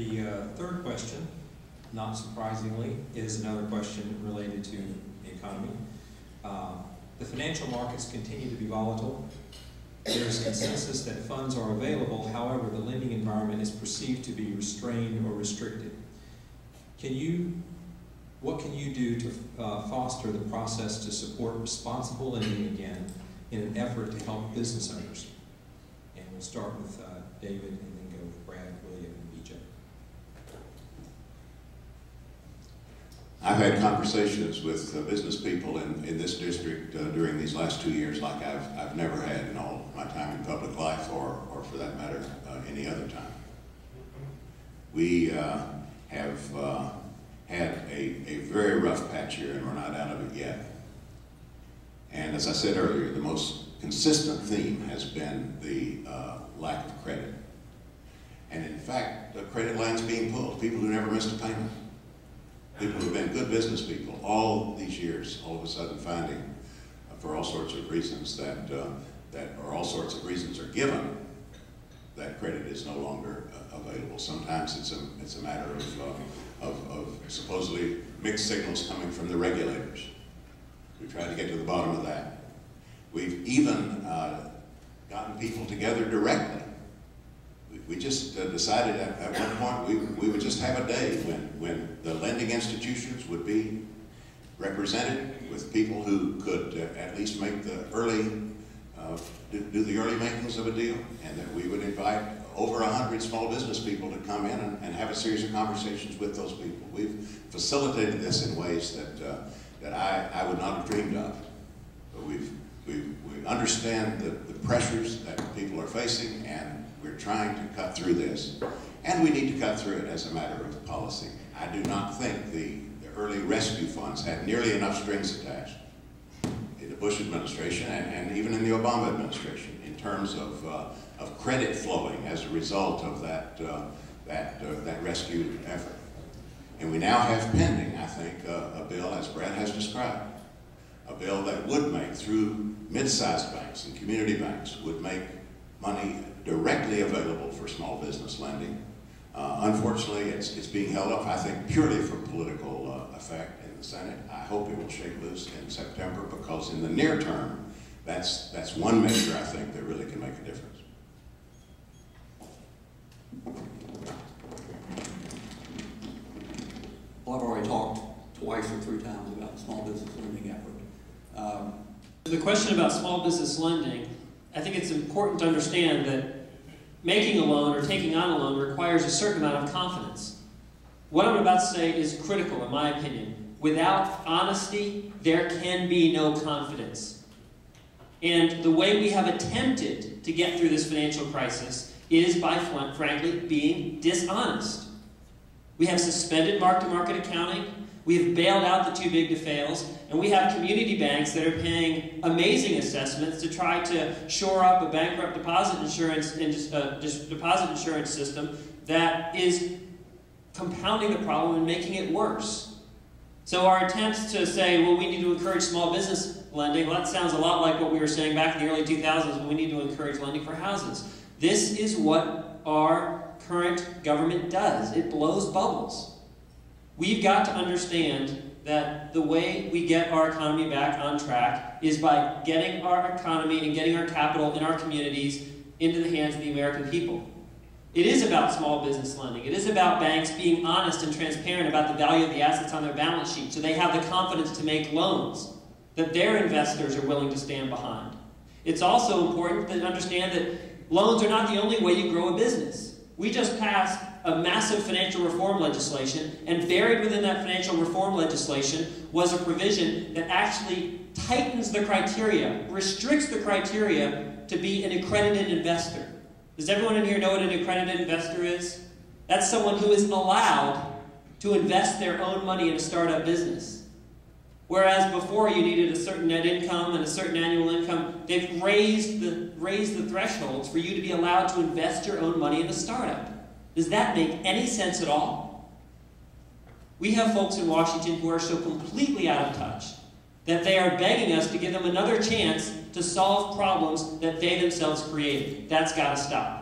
The third question, not surprisingly, is another question related to the economy. The financial markets continue to be volatile. There is consensus that funds are available, however, the lending environment is perceived to be restrained or restricted. What can you do to foster the process to support responsible lending again in an effort to help business owners? And we'll start with David and then go with Brad, William, and BJ. I've had conversations with business people in this district during these last 2 years like I've never had in all my time in public life, or for that matter, any other time. We have had a very rough patch here, and we're not out of it yet. And as I said earlier, the most consistent theme has been the lack of credit. And in fact, the credit line's being pulled. People who never missed a payment. People who've been good business people all these years, all of a sudden finding, for all sorts of reasons or all sorts of reasons are given, that credit is no longer available. Sometimes it's a matter of supposedly mixed signals coming from the regulators. We try to get to the bottom of that. We've even gotten people together directly. We just decided at one point we would just have a day when the lending institutions would be represented with people who could at least make the early, do the early makings of a deal, and that we would invite over 100 small business people to come in and have a series of conversations with those people. We've facilitated this in ways that I would not have dreamed of. But we understand the pressures that people are facing, and we're trying to cut through this. And we need to cut through it as a matter of policy. I do not think the early rescue funds had nearly enough strings attached in the Bush administration and even in the Obama administration in terms of credit flowing as a result of that rescue effort. And we now have pending, I think, a bill, as Brad has described, a bill that would make, through mid-sized banks and community banks, would make money directly available for small business lending. Unfortunately, it's being held up, I think, purely for political effect in the Senate. I hope it will shake loose in September, because in the near term, that's one measure, I think, that really can make a difference. Well, I've already talked twice or 3 times about the small business lending effort. The question about small business lending, I think it's important to understand that making a loan or taking on a loan requires a certain amount of confidence. What I'm about to say is critical, in my opinion. Without honesty, there can be no confidence. And the way we have attempted to get through this financial crisis is by, frankly, being dishonest. We have suspended mark-to-market accounting. We have bailed out the too big to fails, and we have community banks that are paying amazing assessments to try to shore up a bankrupt deposit insurance system that is compounding the problem and making it worse. So our attempts to say, well, we need to encourage small business lending, well, that sounds a lot like what we were saying back in the early 2000s when we need to encourage lending for houses. This is what our current government does. It blows bubbles. We've got to understand that the way we get our economy back on track is by getting our economy and getting our capital in our communities into the hands of the American people. It is about small business lending. It is about banks being honest and transparent about the value of the assets on their balance sheet so they have the confidence to make loans that their investors are willing to stand behind. It's also important to understand that loans are not the only way you grow a business. We just passed a massive financial reform legislation, and buried within that financial reform legislation was a provision that actually tightens the criteria, restricts the criteria to be an accredited investor. Does everyone in here know what an accredited investor is? That's someone who is allowed to invest their own money in a startup business. Whereas before you needed a certain net income and a certain annual income, they've raised the thresholds for you to be allowed to invest your own money in a startup. Does that make any sense at all? We have folks in Washington who are so completely out of touch that they are begging us to give them another chance to solve problems that they themselves created. That's got to stop.